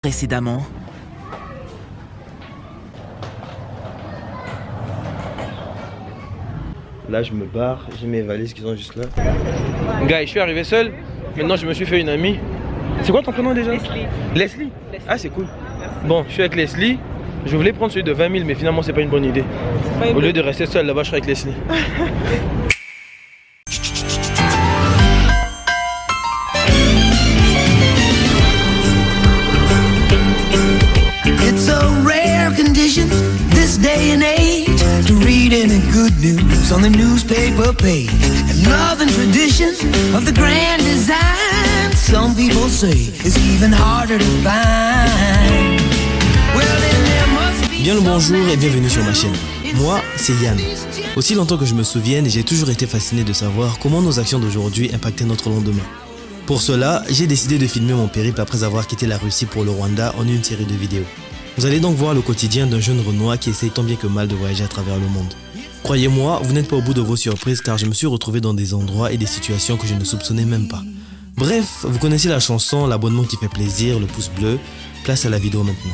précédemment. Là, je me barre, j'ai mes valises qui sont juste là. Gars, je suis arrivé seul. Maintenant, je me suis fait une amie. C'est quoi ton prénom déjà? Leslie. Leslie. Ah, c'est cool. Bon, je suis avec Leslie. Je voulais prendre celui de 20 000, mais finalement, c'est pas une bonne idée. Au lieu de rester seul là-bas, je serai avec Leslie. It's a rare condition this day and age to read any good news on the newspaper page. And love and tradition of the grand design, some people say, is even harder to find. Well, then there must be Bien le bonjour et bienvenue sur ma chaîne. Moi, c'est Yann. Aussi longtemps que je me souvienne, j'ai toujours été fasciné de savoir comment nos actions d'aujourd'hui impactaient notre lendemain. Pour cela, j'ai décidé de filmer mon périple après avoir quitté la Russie pour le Rwanda en une série de vidéos. Vous allez donc voir le quotidien d'un jeune Renois qui essaye tant bien que mal de voyager à travers le monde. Croyez-moi, vous n'êtes pas au bout de vos surprises car je me suis retrouvé dans des endroits et des situations que je ne soupçonnais même pas. Bref, vous connaissez la chanson, l'abonnement qui fait plaisir, le pouce bleu. Place à la vidéo maintenant.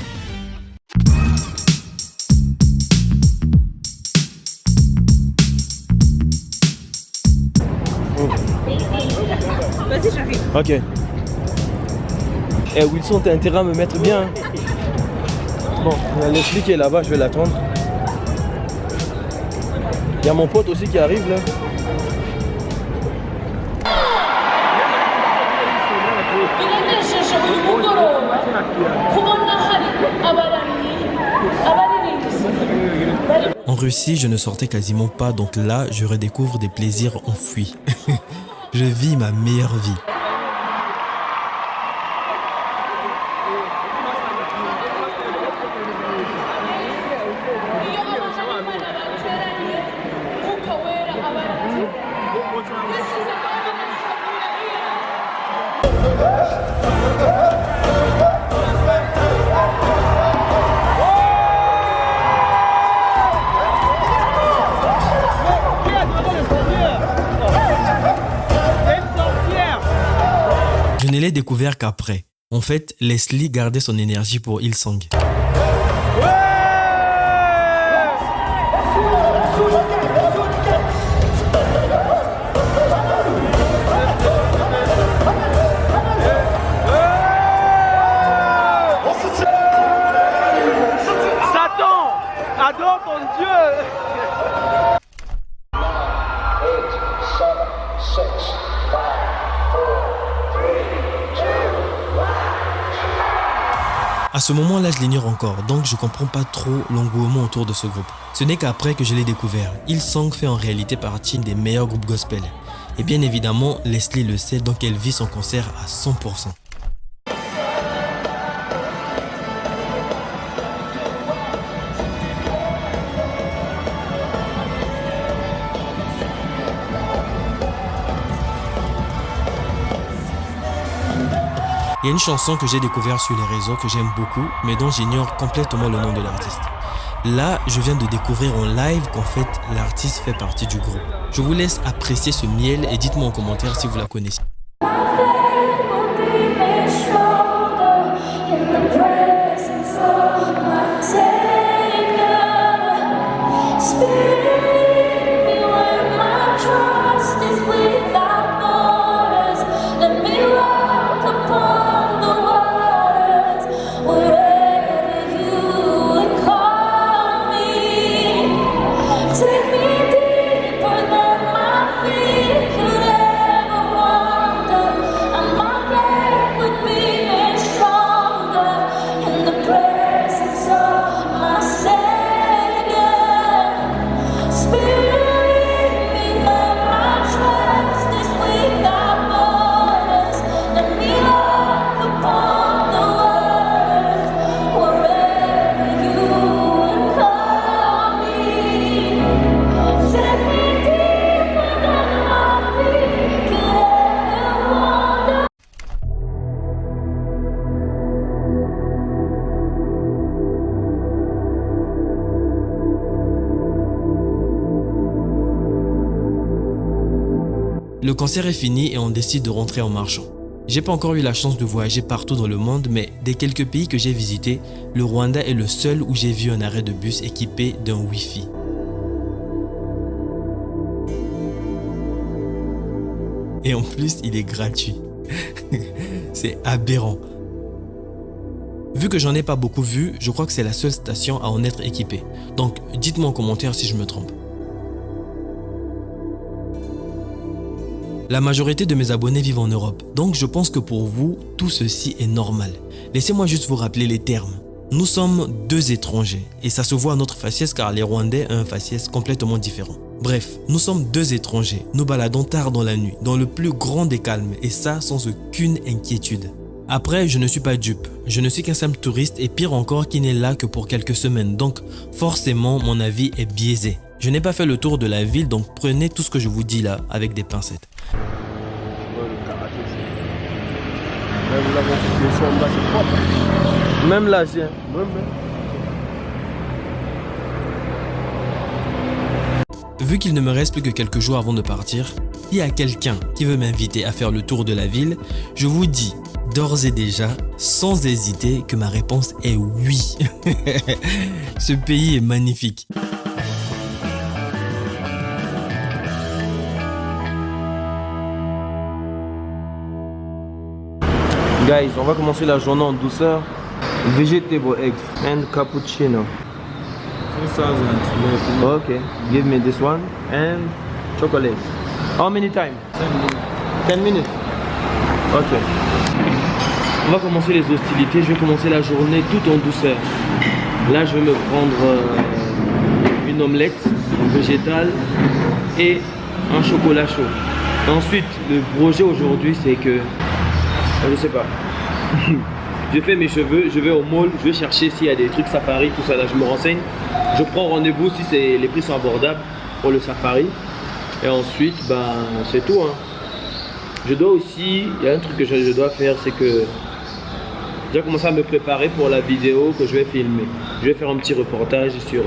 Vas-y, j'arrive. Ok. Eh Wilson, t'as intérêt à me mettre bien. Hein. Bon, il y a Leslie qui est là-bas, je vais l'attendre. Il y a mon pote aussi qui arrive là. En Russie, je ne sortais quasiment pas, donc là, je redécouvre des plaisirs enfuis. Je vis ma meilleure vie. Je ne l'ai découvert qu'après. En fait, Leslie gardait son énergie pour Hillsong. Satan, adore ton Dieu. À ce moment-là, je l'ignore encore, donc je comprends pas trop l'engouement autour de ce groupe. Ce n'est qu'après que je l'ai découvert. Hillsong fait en réalité partie des meilleurs groupes gospel. Et bien évidemment, Leslie le sait, donc elle vit son concert à 100%. Il y a une chanson que j'ai découverte sur les réseaux que j'aime beaucoup, mais dont j'ignore complètement le nom de l'artiste. Là, je viens de découvrir en live qu'en fait, l'artiste fait partie du groupe. Je vous laisse apprécier ce miel et dites-moi en commentaire si vous la connaissez. Le concert est fini et on décide de rentrer en marchant. J'ai pas encore eu la chance de voyager partout dans le monde, mais des quelques pays que j'ai visités, le Rwanda est le seul où j'ai vu un arrêt de bus équipé d'un Wi-Fi. Et en plus, il est gratuit. C'est aberrant. Vu que j'en ai pas beaucoup vu, je crois que c'est la seule station à en être équipée. Donc, dites-moi en commentaire si je me trompe. La majorité de mes abonnés vivent en Europe, donc je pense que pour vous, tout ceci est normal. Laissez-moi juste vous rappeler les termes. Nous sommes deux étrangers, et ça se voit à notre faciès car les Rwandais ont un faciès complètement différent. Bref, nous sommes deux étrangers, nous baladons tard dans la nuit, dans le plus grand des calmes, et ça sans aucune inquiétude. Après, je ne suis pas dupe, je ne suis qu'un simple touriste et pire encore qui n'est là que pour quelques semaines, donc forcément mon avis est biaisé. Je n'ai pas fait le tour de la ville, donc prenez tout ce que je vous dis là avec des pincettes. Même là, c'est... Vu qu'il ne me reste plus que quelques jours avant de partir, s'il y a quelqu'un qui veut m'inviter à faire le tour de la ville, je vous dis d'ores et déjà, sans hésiter, que ma réponse est oui. Ce pays est magnifique. Guys, on va commencer la journée en douceur. Vegetable eggs and cappuccino. 2000. Okay, give me this one and chocolate. How many time? 10 minutes. Ok. On va commencer les hostilités. Je vais commencer la journée tout en douceur. Là, je vais me prendre une omelette végétale et un chocolat chaud. Ensuite, le projet aujourd'hui, c'est que je sais pas. Je fais mes cheveux, je vais au mall, je vais chercher s'il y a des trucs safari, tout ça là, je me renseigne. Je prends rendez-vous si les prix sont abordables pour le safari. Et ensuite, ben, c'est tout. Hein. Je dois aussi, il y a un truc que je dois faire, c'est que j'ai commencé à me préparer pour la vidéo que je vais filmer. Je vais faire un petit reportage sur,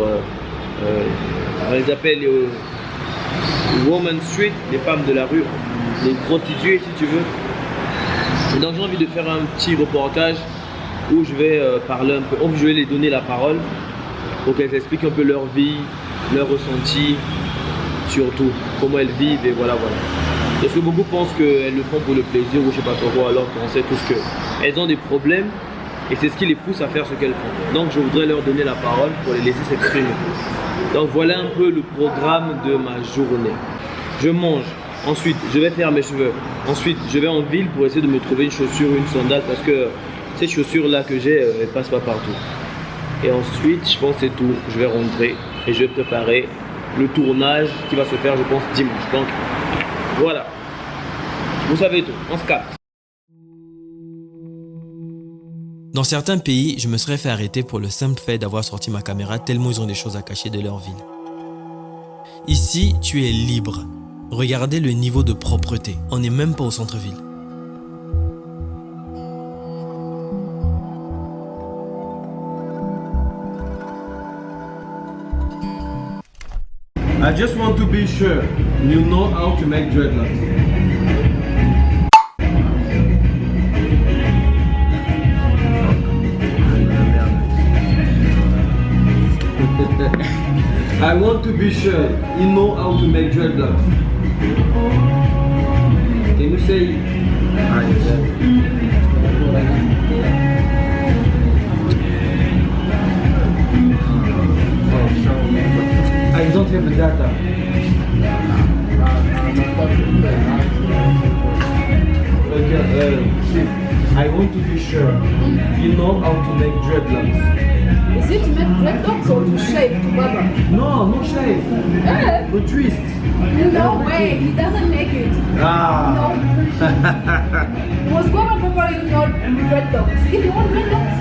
on les appelle les Woman Street, les femmes de la rue, les prostituées si tu veux. Donc j'ai envie de faire un petit reportage où je vais parler un peu, où je vais les donner la parole pour qu'elles expliquent un peu leur vie, leur ressenti, surtout comment elles vivent et voilà. Parce que beaucoup pensent qu'elles le font pour le plaisir ou je sais pas trop quoi, alors qu'on sait tous qu'elles ont des problèmes et c'est ce qui les pousse à faire ce qu'elles font. Donc je voudrais leur donner la parole pour les laisser s'exprimer. Donc voilà un peu le programme de ma journée. Je mange. Ensuite, je vais faire mes cheveux. Ensuite, je vais en ville pour essayer de me trouver une chaussure ou une sandale parce que ces chaussures-là que j'ai, elles passent pas partout. Et ensuite, je pense que c'est tout. Je vais rentrer et je vais préparer le tournage qui va se faire, je pense, dimanche. Donc, voilà. Vous savez tout. On se capte. Dans certains pays, je me serais fait arrêter pour le simple fait d'avoir sorti ma caméra tellement ils ont des choses à cacher de leur ville. Ici, tu es libre. Regardez le niveau de propreté, on n'est même pas au centre-ville. I just want to be sure you know how to make dreadlocks. I want to be sure you know how to make dreadlocks. Can you say? I don't have the data. I want to be sure you know how to make dreadlocks. Is it to make dreadlocks or to shave to barber? No, no shave. No twist. No way, he doesn't make it. Ah. No. He was probably not dreadlocks. If you want dreadlocks,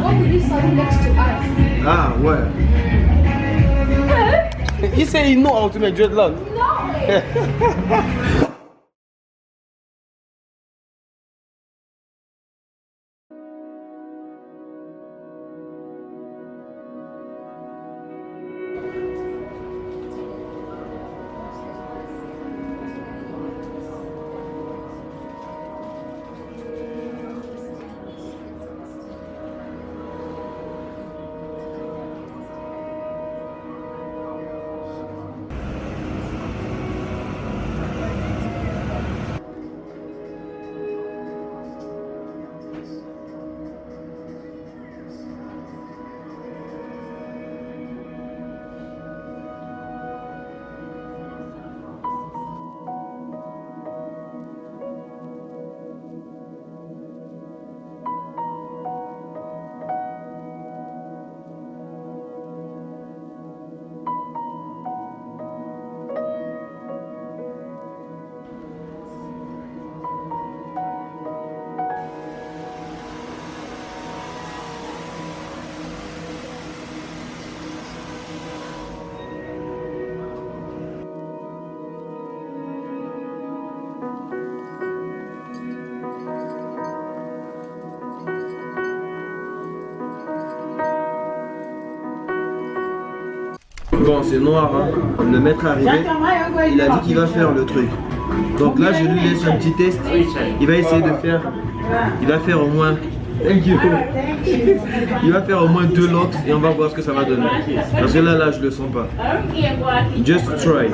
go to this salon next to us. Ah, where? He said he know how to make dreadlocks. No way. Bon, c'est noir, hein. Le maître est arrivé. Il a dit qu'il va faire le truc. Donc là, je lui laisse un petit test. Il va essayer de faire. Il va faire au moins. Thank you. Il va faire au moins 2 locks et on va voir ce que ça va donner. Parce que là, je le sens pas. Just try.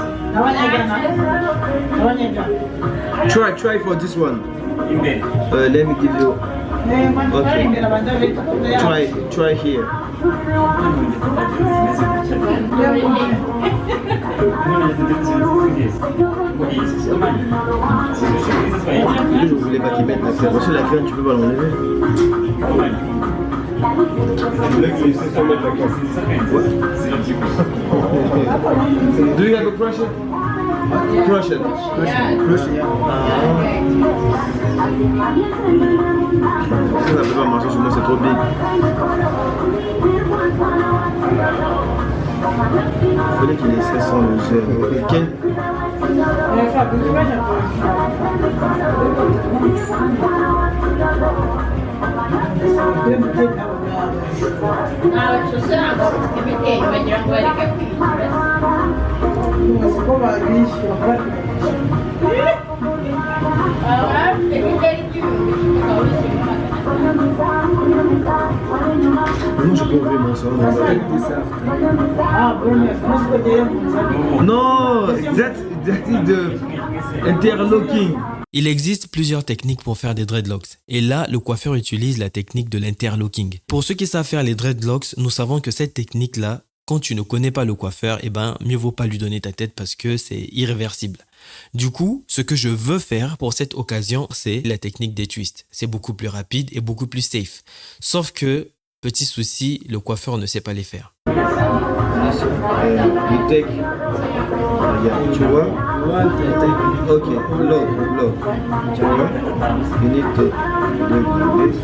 Try for this one. Let me give you. Okay. Try here. Je voulais pas qu'ils mettent la crème. Parce que la crème, tu peux pas l'enlever. Do you have a crusher? Crush it. Crush it. Ça peut pas marcher sur moi, c'est trop big. Il fallait qu'il essaie sans le gel. Non, je peux ouvrir mon sang. Non, that's the interlocking. Il existe plusieurs techniques pour faire des dreadlocks. Et là, le coiffeur utilise la technique de l'interlocking. Pour ceux qui savent faire les dreadlocks, nous savons que cette technique-là, quand tu ne connais pas le coiffeur, eh ben, mieux vaut pas lui donner ta tête parce que c'est irréversible. Du coup, ce que je veux faire pour cette occasion, c'est la technique des twists. C'est beaucoup plus rapide et beaucoup plus safe. Sauf que, petit souci, le coiffeur ne sait pas les faire. You take, tu vois? Ok, look. Tu vois? You need to do this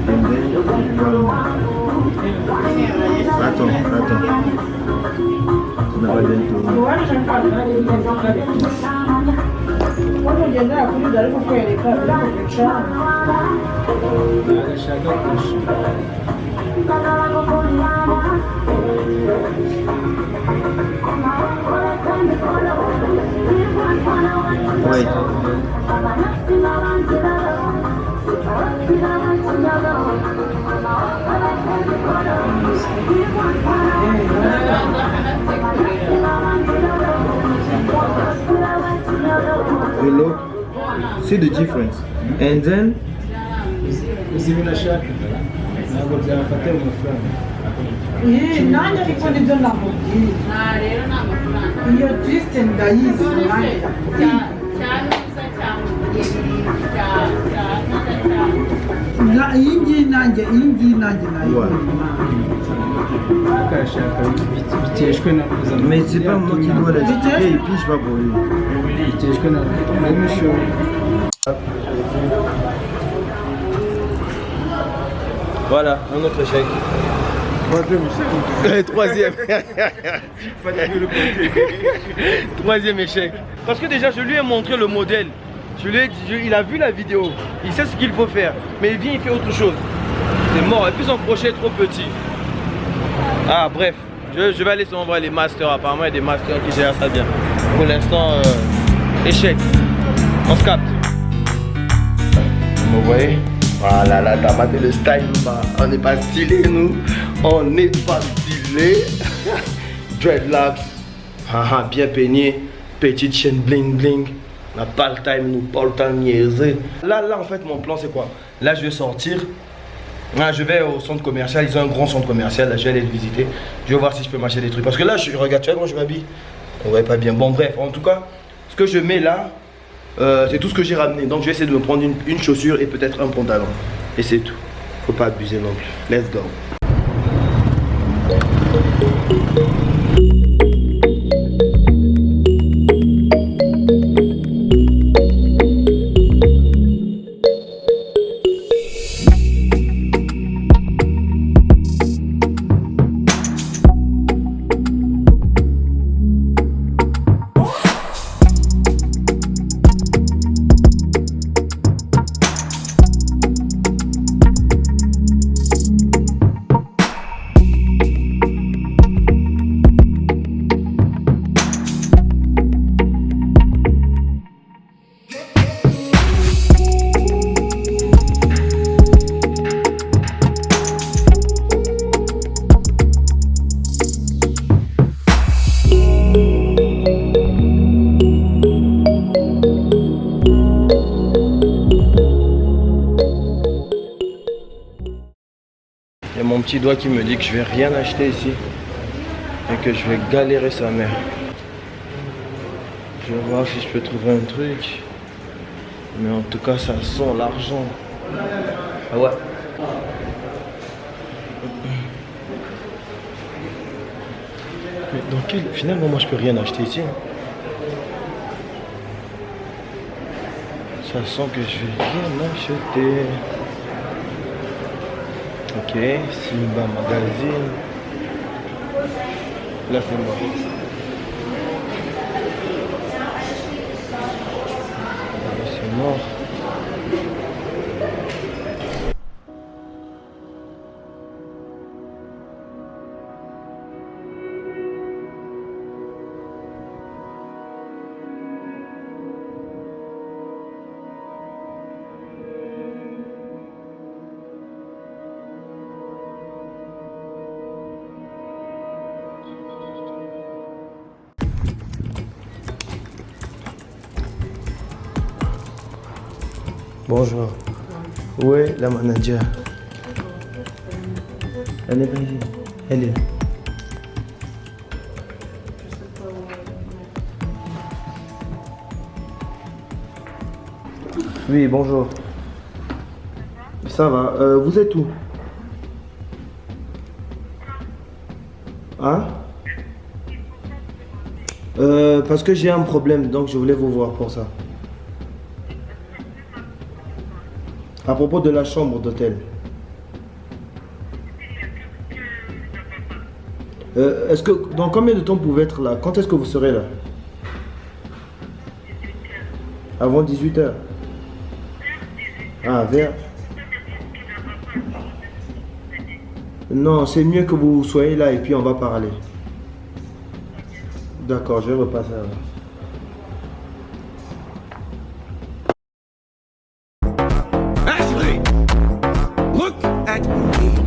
and then one. Attends. Tu n'as pas bien tourné. Wait. You look, see the difference, and then nanjye ariko nibyo namubwiye iyo twiste ndayizi iyi ngiyi nanjye nayo mais c'est pas moi qui dois l'expliquer et puis je vais pour lui. Voilà, un autre échec. Troisième. Troisième échec. Parce que déjà, je lui ai montré le modèle. Il a vu la vidéo. Il sait ce qu'il faut faire. Mais il vient, il fait autre chose. C'est mort. Et puis son crochet est trop petit. Ah, bref. Je vais aller sur les masters. Apparemment, il y a des masters qui gèrent ça bien. Pour l'instant, échec. On se capte. Vous voyez? Voilà, là, t'as maté le style, bah. On n'est pas stylé, nous. On n'est pas stylé. Dreadlocks. Haha, bien peigné. Petite chaîne bling bling. On n'a pas le time, nous, pas le temps de niaiser. Là, en fait, mon plan, c'est quoi? Là, je vais sortir. Là, je vais au centre commercial. Ils ont un grand centre commercial. Là, je vais aller le visiter. Je vais voir si je peux m'acheter des trucs. Parce que là, regarde, tu vois comment je m'habille. On voit pas bien. Bon, bref, en tout cas, ce que je mets là, c'est tout ce que j'ai ramené. Donc je vais essayer de me prendre une chaussure et peut-être un pantalon. Et c'est tout. Faut pas abuser non plus. Let's go. Il y a mon petit doigt qui me dit que je vais rien acheter ici. Et que je vais galérer sa mère. Je vais voir si je peux trouver un truc. Mais en tout cas, ça sent l'argent. Ah ouais. Mais dans quel... Finalement, moi, je peux rien acheter ici. Ça sent que je vais rien acheter. Ok, Simba Magazine. Là, c'est mort. C'est mort. Bonjour. Où est la manager? Elle est pas ici. Elle est là. Oui, bonjour. Ça va. Vous êtes où? Hein? Parce que j'ai un problème, donc je voulais vous voir pour ça. À propos de la chambre d'hôtel. Est-ce que dans combien de temps vous pouvez être là? Quand est-ce que vous serez là? Avant 18h. Ah, vers... Non, c'est mieux que vous soyez là et puis on va parler. D'accord, je vais repasser là. Ashley, look at me.